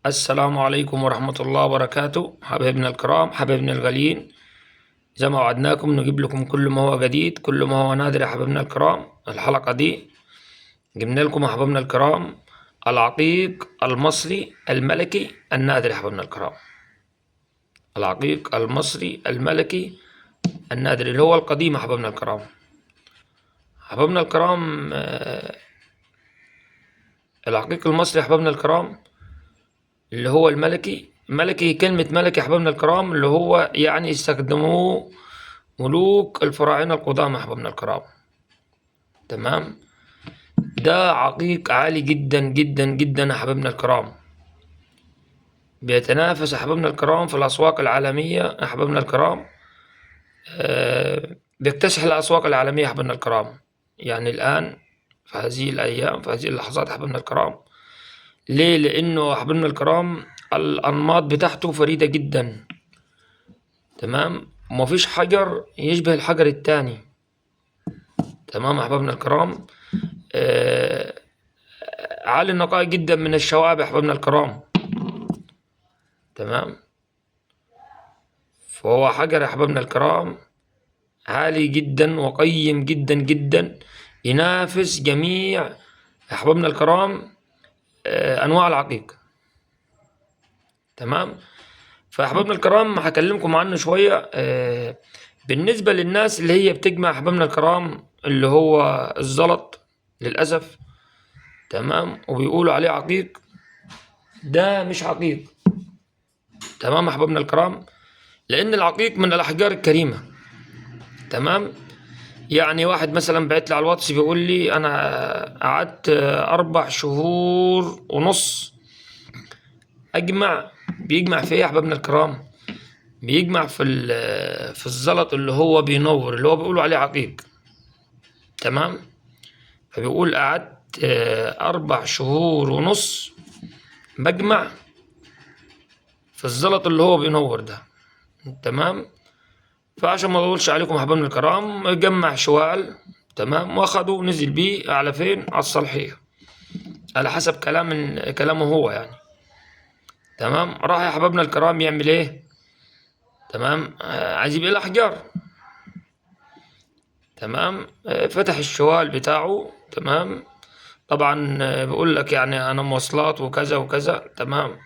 السلام عليكم ورحمة الله وبركاته، حبايبنا الكرام، حبايبنا الغاليين. زي ما وعدناكم نجيب لكم كل ما هو جديد، كل ما هو نادر يا حبايبنا الكرام. الحلقة دي جبنا لكم يا حبايبنا الكرام العقيق المصري الملكي النادر يا حبايبنا الكرام. العقيق المصري الملكي النادر اللي هو القديم يا حبايبنا الكرام. حبايبنا الكرام، العقيق المصري يا حبايبنا الكرام اللي هو الملكي. ملكي، كلمة ملكي يا حبايبنا الكرام اللي هو يعني يستخدموه ملوك الفراعنة القدامى يا حبايبنا الكرام. تمام. ده عقيق عالي جدا جدا جدا يا حبايبنا الكرام، بيتنافس يا حبايبنا الكرام في الأسواق العالمية يا حبايبنا الكرام. بيكتسح الأسواق العالمية يا حبايبنا الكرام. يعني الآن في هذه الأيام، في هذه اللحظات يا حبايبنا الكرام. ليه؟ لأنه يا حبايبنا الكرام الأنماط بتاعته فريدة جدا. تمام. ومفيش حجر يشبه الحجر التاني. تمام يا أحبابنا الكرام. عالي النقاء جدا من الشوائب يا أحبابنا الكرام. تمام. فهو حجر يا أحبابنا الكرام عالي جدا وقيم جدا جدا، ينافس جميع يا أحبابنا الكرام أنواع العقيق. تمام. فأحبابنا الكرام هكلمكم عنه شوية. بالنسبة للناس اللي هي بتجمع أحبابنا الكرام اللي هو الزلط للأسف. تمام. وبيقولوا عليه عقيق، ده مش عقيق. تمام أحبابنا الكرام. لأن العقيق من الأحجار الكريمة. تمام. يعني واحد مثلا بعت لي على الواتس بيقول لي أنا قعدت 4 شهور ونص أجمع. بيجمع في إيه يا أحبابنا الكرام؟ بيجمع في الزلط اللي هو بينور، اللي هو بيقولوا عليه عقيق. تمام. فبيقول قعدت 4 شهور ونص بجمع في الزلط اللي هو بينور ده. تمام. فعشان ما اطولش عليكم يا حبايبنا الكرام، جمع شوال. تمام. واخده ونزل بيه على فين؟ على الصالحية، على حسب كلامه هو يعني. تمام. راح يا حبايبنا الكرام يعمل ايه؟ تمام. عايز يبيع الاحجار. تمام. فتح الشوال بتاعه. تمام. طبعا بيقول لك يعني انا مواصلات وكذا وكذا. تمام.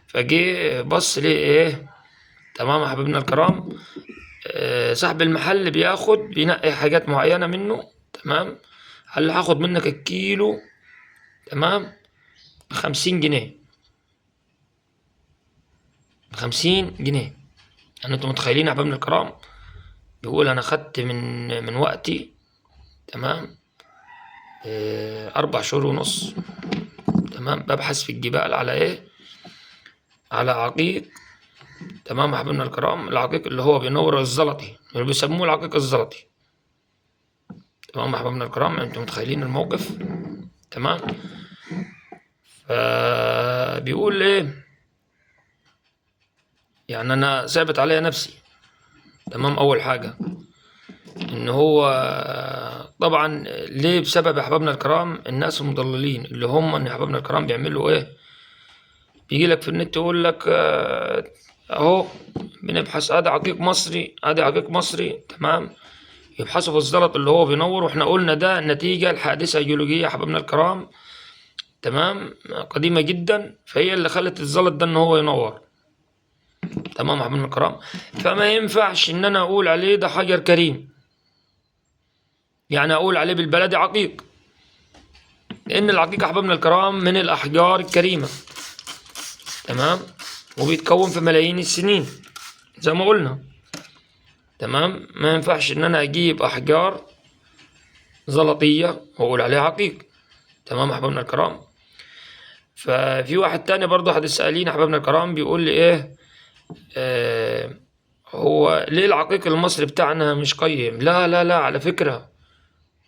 فجه بص ليه ايه. تمام يا حبايبنا الكرام. صاحب المحل بينقي حاجات معينة منه. تمام. قال له هاخد منك الكيلو. تمام. ب50 جنيه. ب50 جنيه. يعني انتوا متخيلين يا حبايبنا الكرام؟ بيقول انا خدت من وقتي. تمام. 4 شهور ونص. تمام. ببحث في الجبال على ايه؟ على عقيق. تمام يا حبايبنا الكرام. العقيق اللي هو بينور الزلطي، اللي بيسموه العقيق الزلطي. تمام يا حبايبنا الكرام. انتوا متخيلين الموقف؟ تمام. فبيقول ايه؟ يعني انا ثابت عليا نفسي. تمام. اول حاجة ان هو طبعا ليه؟ بسبب يا احبابنا الكرام الناس المضللين اللي هم ان يا احبابنا الكرام بيعملوا ايه؟ بيجي لك في النت يقول لك اهو بنبحث ادي عقيق مصري، ادي عقيق مصري. تمام. يبحثوا في الزلط اللي هو بينور، واحنا قلنا ده نتيجة لحادثة جيولوجية يا احبابنا الكرام. تمام. قديمة جدا، فهي اللي خلت الزلط ده ان هو ينور. تمام يا حبايبنا الكرام. فما ينفعش ان انا اقول عليه ده حجر كريم، يعني اقول عليه بالبلدي عقيق، لان العقيق يا احبابنا الكرام من الاحجار الكريمه. تمام. وبيتكون في ملايين السنين زي ما قلنا. تمام. ما ينفعش ان انا اجيب احجار زلطيه واقول عليها عقيق. تمام يا احبابنا الكرام. ففي واحد تاني برضه حد سألين احبابنا الكرام بيقول لي ايه؟ هو ليه العقيق المصري بتاعنا مش قيم؟ لا لا لا، على فكره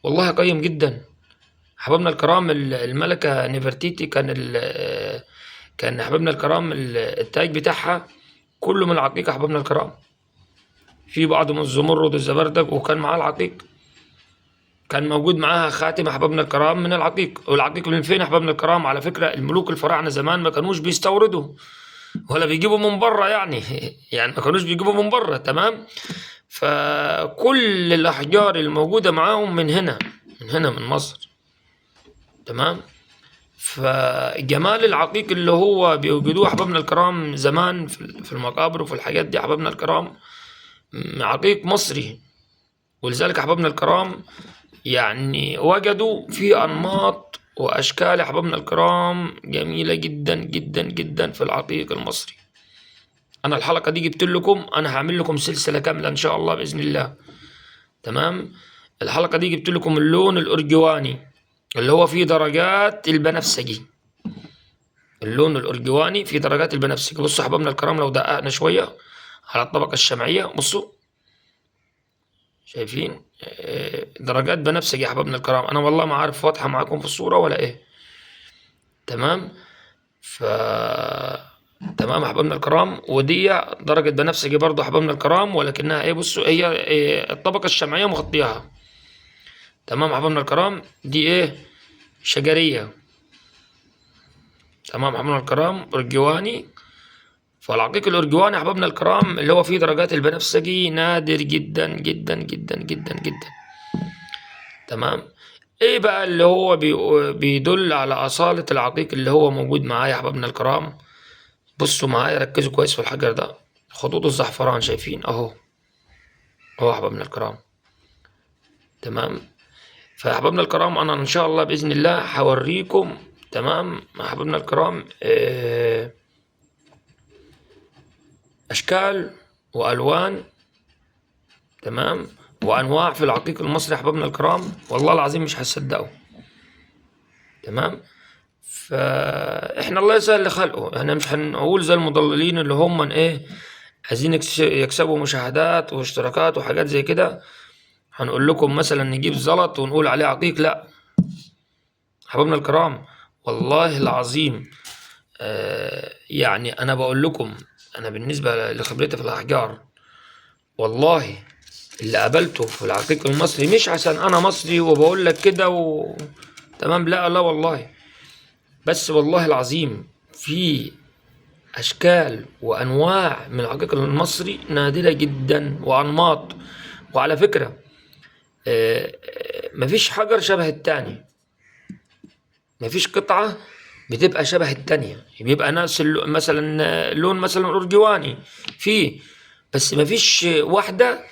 والله قيم جدا. حبايبنا الكرام الملكة نفرتيتي كان حبايبنا الكرام التاج بتاعها كله من العقيق. حبايبنا الكرام في بعض من الزمرد والزبردق وكان معاه العقيق. كان موجود معاها خاتم يا احبابنا الكرام من العقيق. والعقيق من فين يا احبابنا الكرام؟ على فكره الملوك الفراعنه زمان ما كانوش بيستوردوا ولا بيجيبوا من بره يعني يعني ما كانوش بيجيبوا من بره. تمام. فكل الاحجار الموجوده معاهم من هنا، من مصر. تمام. فجمال العقيق اللي هو بيوجدوه احبابنا الكرام زمان في المقابر وفي الحاجات دي احبابنا الكرام، عقيق مصري. ولذلك احبابنا الكرام يعني وجدوا في انماط واشكال احبابنا الكرام جميله جدا جدا جدا في العقيق المصري. انا الحلقه دي جبت لكم، انا هعمل لكم سلسله كامله ان شاء الله باذن الله. تمام. الحلقه دي جبت لكم اللون الارجواني اللي هو فيه درجات البنفسجي. اللون الارجواني فيه درجات البنفسجي. بصوا احبابنا الكرام لو دققنا شويه على الطبقه الشمعيه، بصوا شايفين درجات بنفسجي يا احبابنا الكرام. انا والله ما عارف واضحه معاكم في الصوره ولا ايه. تمام. تمام احبابنا الكرام. ودي درجه بنفسجي برضه احبابنا الكرام، ولكنها ايه، بصوا هي الطبقه الشمعيه مغطياها. تمام احبابنا الكرام. دي ايه، شجريه. تمام احبابنا الكرام. ارجواني. فالعقيق الارجواني احبابنا الكرام اللي هو فيه درجات البنفسجي نادر جدا جدا جدا جدا جدا. تمام. ايه بقى اللي هو بيدل على اصالة العقيق اللي هو موجود معايا يا احبابنا الكرام؟ بصوا معايا، ركزوا كويس في الحجر ده. خطوط الزعفران شايفين اهو، اهو يا احبابنا الكرام. تمام. فيا احبابنا الكرام انا ان شاء الله باذن الله هوريكم. تمام يا احبابنا الكرام اشكال والوان، تمام، وانواع في العقيق المصري يا احبابنا الكرام، والله العظيم مش هتصدقوا. تمام. فاحنا الله يسهل لخلقه، احنا مش هنقول زي المضللين اللي هم ايه عايزين يكسبوا مشاهدات واشتراكات وحاجات زي كده. هنقول لكم مثلا نجيب زلط ونقول عليه عقيق، لا حبابنا الكرام والله العظيم. يعني انا بقول لكم، انا بالنسبه لخبرتي في الاحجار والله اللي قابلته في العقيق المصري، مش عشان انا مصري وبقول لك كده تمام، لا لا والله، بس والله العظيم في اشكال وانواع من العقيق المصري نادره جدا وانماط. وعلى فكره مفيش حجر شبه التاني، مفيش قطعه بتبقى شبه التانية. بيبقى نفس مثلا لون مثلا ارجواني فيه، بس مفيش واحده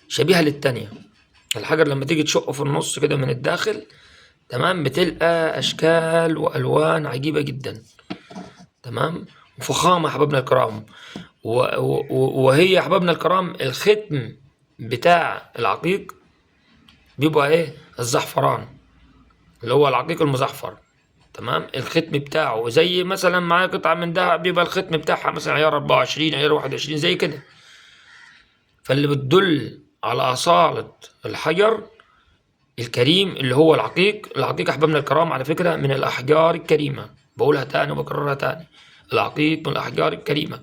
شبيهه للتانية. الحجر لما تيجي تشقه في النص كده من الداخل، تمام، بتلقى اشكال والوان عجيبه جدا. تمام. وفخامه حبابنا الكرام. وهي حبابنا الكرام الختم بتاع العقيق بيبقى ايه، الزعفران اللي هو العقيق المزعفر. تمام. الختم بتاعه زي مثلا معايا قطعه من ده بيبقى الختم بتاعها مثلا عيار 24 عيار 21 زي كده. فاللي بتدل على اصاله الحجر الكريم اللي هو العقيق. العقيق احبابنا الكرام على فكره من الاحجار الكريمه، بقولها تاني وبكررها تاني، العقيق من الاحجار الكريمه.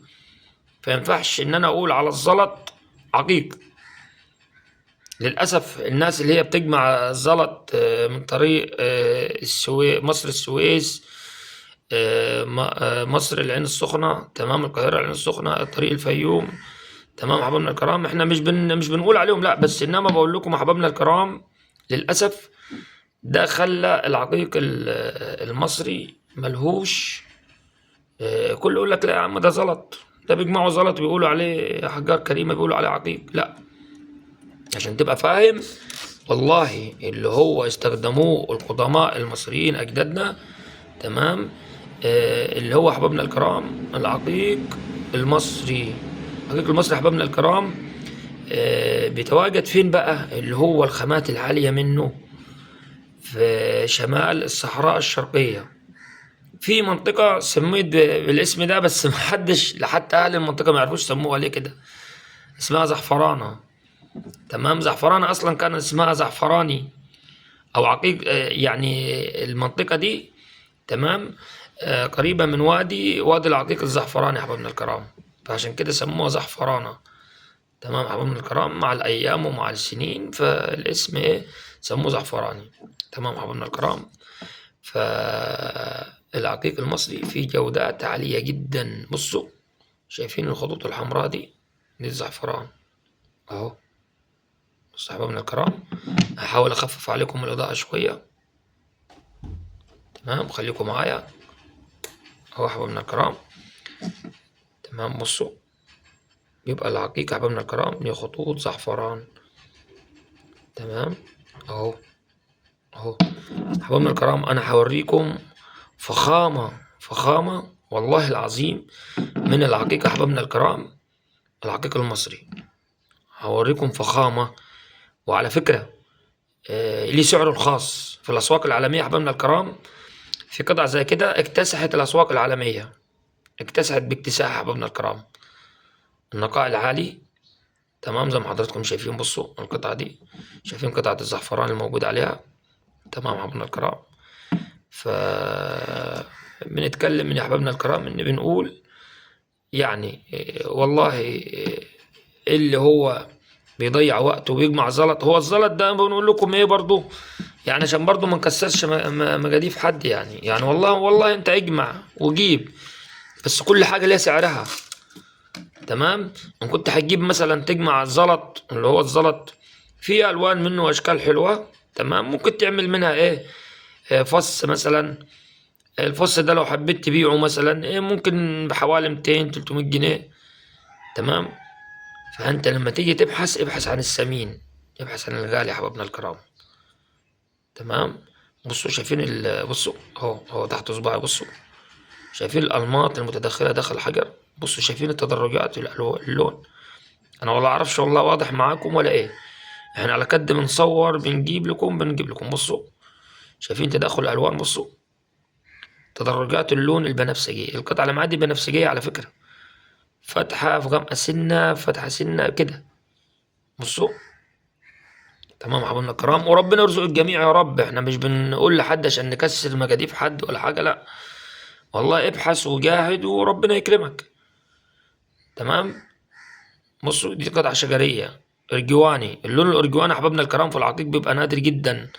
فينفعش ان انا اقول على الزلط عقيق. للاسف الناس اللي هي بتجمع الزلط من طريق مصر السويس، مصر العين السخنه، تمام، القاهره العين السخنه، طريق الفيوم، تمام احبابنا الكرام، احنا مش بنقول عليهم لا، بس انما بقول لكم احبابنا الكرام للاسف ده خلى العقيق المصري ملهوش كل يقول لك لا يا عم ده زلط، ده بيجمعوا زلط بيقولوا عليه احجار كريمه بيقولوا عليه عقيق. لا، عشان تبقى فاهم والله اللي هو استخدموه القدماء المصريين اجدادنا. تمام. اللي هو احبابنا الكرام العقيق المصري. العقيق المصري احبابنا الكرام بيتواجد فين بقى؟ اللي هو الخامات العاليه منه في شمال الصحراء الشرقيه، في منطقة سميت بالاسم ده، بس محدش لحتى أهل المنطقة ما يعرفوش سموها ليه كده، اسمها زعفرانة. تمام. زعفرانة أصلا كان اسمها زعفراني أو عقيق يعني المنطقة دي. تمام. قريبة من وادي العقيق الزعفراني يا حبايبنا الكرام، فعشان كده سموها زعفرانة. تمام أحبابنا الكرام، مع الأيام ومع السنين فالاسم إيه سموه زعفراني. تمام أحبابنا الكرام. فالعقيق المصري فيه جودات عالية جدا. بصوا شايفين الخطوط الحمراء دي الزعفران أهو. بصوا أحبابنا الكرام، هحاول أخفف عليكم الإضاءة شوية. تمام خليكم معايا أهو أحبابنا الكرام. تمام بصوا بيبقى العقيق أحبابنا الكرام ليه خطوط زعفران. تمام أهو أهو أحبابنا الكرام، أنا هوريكم فخامة والله العظيم من العقيق أحبابنا الكرام. العقيق المصري هوريكم فخامة. وعلى فكرة ليه سعره الخاص في الأسواق العالمية أحبابنا الكرام. في قطع زي كده اكتسحت الأسواق العالمية، اكتسحت باكتساح أحبابنا الكرام. النقاء العالي تمام زي ما حضراتكم شايفين. بصوا القطعة دي، شايفين قطعة الزعفران الموجود عليها. تمام أحبابنا الكرام. بنتكلم من أحبابنا الكرام إن بنقول يعني والله اللي هو بيضيع وقته وبيجمع زلط، هو الزلط ده بنقول لكم ايه برضو يعني عشان برضو ما نكسرش مجاديف حد يعني والله انت اجمع وجيب، بس كل حاجة ليها سعرها. تمام. ان كنت هتجيب مثلا تجمع الزلط اللي هو الزلط في الوان منه واشكال حلوة. تمام. ممكن تعمل منها ايه فص مثلا. الفص ده لو حبيت تبيعه مثلا ايه ممكن بحوالي 200 300 جنيه. تمام. فانت لما تيجي تبحث ابحث عن الثمين، ابحث عن الغالي يا حبابنا الكرام. تمام. بصوا شايفين بصوا اهو تحت صباعي. بصوا شايفين الألماط المتداخلة داخل الحجر. بصوا شايفين التدرجات اللون. انا والله اعرفش والله واضح معاكم ولا ايه. احنا على قد بنصور بنجيب لكم. بصوا شايفين تداخل الالوان. بصوا تدرجات اللون البنفسجي. القطعة اللي معايا دي بنفسجية على فكرة، فتحة في غامقة سنة، فتحة سنة كده. بصوا. تمام حبايبنا الكرام، وربنا يرزق الجميع يا رب. احنا مش بنقول لحد عشان نكسر مجاديف حد ولا حاجة، لا والله ابحث وجاهد وربنا يكرمك. تمام. بصوا دي قطعة شجرية ارجواني. اللون الارجواني حبايبنا الكرام في العقيق بيبقى نادر جدا،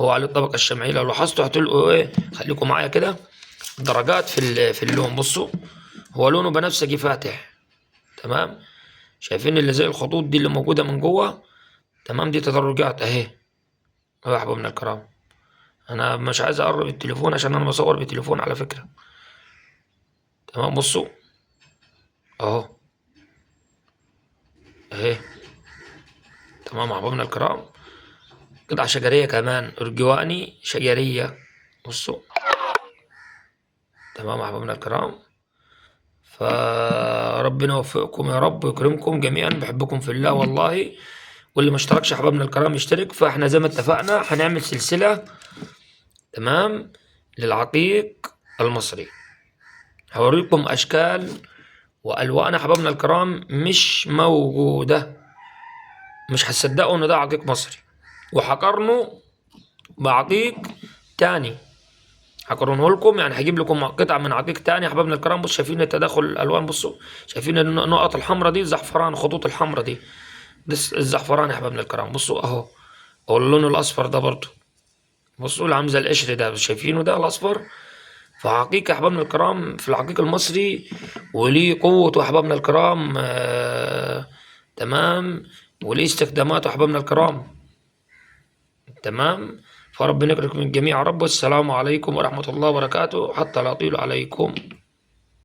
هو عليه الطبقة الشمعية. لو لاحظتوا هتلقوا ايه، خليكم معايا كده، درجات في اللون. بصوا هو لونه بنفسجي فاتح. تمام. شايفين اللي زي الخطوط دي اللي موجودة من جوه. تمام. دي تدرجات اهي يا حبايبنا الكرام. انا مش عايز اقرب التليفون عشان انا بصور بالتليفون على فكرة. تمام. بصوا اهو اهي. تمام يا حبايبنا الكرام. قطعة شجرية كمان ارجواني شجرية. بصوا. تمام يا حبايبنا الكرام. فربنا يوفقكم يا رب ويكرمكم جميعا. بحبكم في الله والله. واللي ما اشتركش يا حبايبنا الكرام يشترك. فاحنا زي ما اتفقنا هنعمل سلسلة تمام للعقيق المصري. هوريكم اشكال والوان حبايبنا الكرام مش موجودة. مش هتصدقوا ان ده عقيق مصري، وهقارنه بعقيق تاني. هقارنه لكم يعني هجيب لكم قطعة من عقيق تاني يا حبايبنا الكرام. بصوا شايفين التداخل الالوان. بصوا شايفين النقط الحمراء دي الزعفران، الخطوط الحمراء دي ده الزعفران يا حبايبنا الكرام. بصوا اهو. اللون الاصفر ده برضو. بصوا اللي عامل زي القشر ده شايفينه ده الاصفر. فحقيقة يا احبابنا الكرام في العقيق المصري وليه قوته يا احبابنا الكرام. تمام. وليه استخداماته يا احبابنا الكرام. تمام. فربنا يكرمكم الجميع يا رب. والسلام عليكم ورحمة الله وبركاته، حتى لا أطيل عليكم.